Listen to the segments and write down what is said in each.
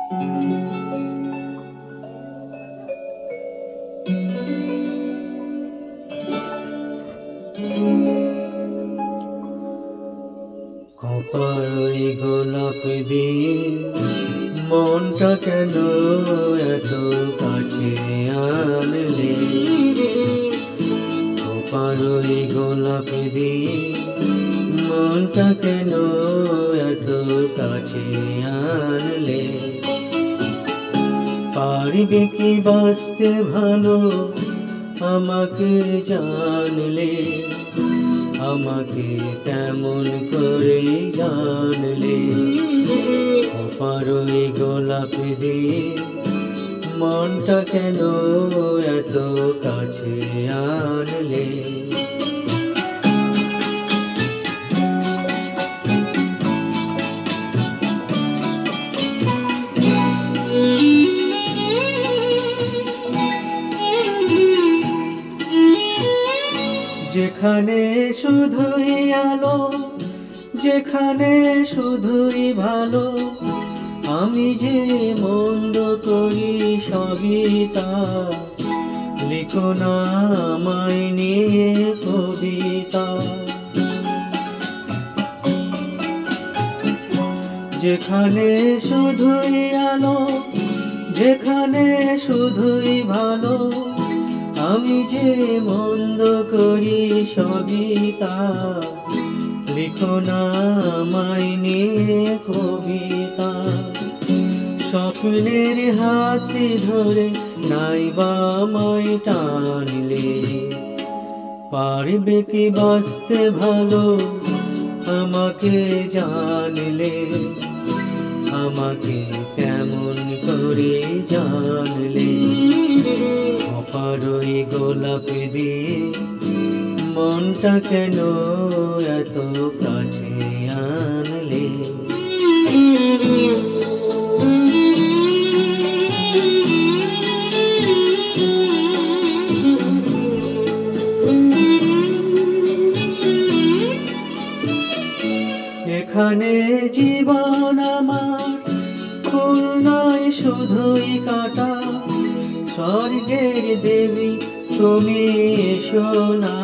খোপার ওই গোলাপ দিয়ে মনটা কেন এত কাছে আনলে? খোপার ওই গোলাপ দিয়ে মনটা কেন এত কাছে আনলে? পারবে কি বাঁচতে ভালো আমাকে জানলে? আমাকে তেমন করে জানলে? খোপার ওই গোলাপ দিয়ে মনটা কেন এত কাছে আনলে? যেখানে শুধুই আলো, যেখানে শুধুই ভালো, আমি যে মন্দ করি সবই তা। লিখো না আমায় নিয়ে কবিতা। যেখানে শুধুই আলো, যেখানে শুধুই ভালো, আমি যে মন্দ করি সবই তা। লিখো না আমায় নিয়ে কবিতা। স্বপ্নের হাতটি ধরে নাইবা আমায় টানলে? পারবে কি বাঁচতে ভালো আমাকে জানলে? আমাকে কেমন করে জানলে? খোপার ওই গোলাপ দিয়ে মনটা কেন এত কাছে আনলে? এখানে জীবন আমার ফুল নয় শুধুই কাঁটা। স্বর্গের দেবী তুমি এসো না,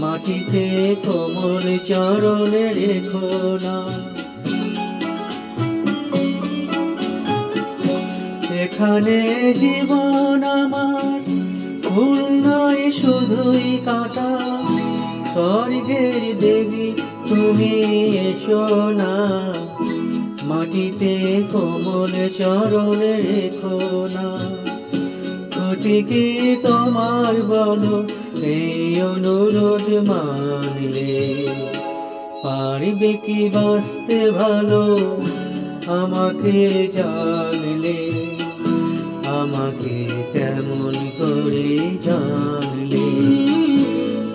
মাটিতে কোমল চরণ রেখো না। এখানে জীবন আমার ফুল নয় শুধুই কাঁটা। স্বর্গের দেবী তুমি এসো না, মাটিতে কোমল চরণ রেখো না। ক্ষতি কি তোমার বলো এই অনুরোধ মানলে? পারবে কি বাঁচতে ভালো আমাকে জানলে? আমাকে তেমন করে জানলে?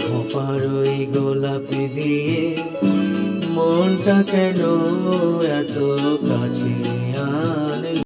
খোপার ওই গোলাপ দিয়ে মনটা কেন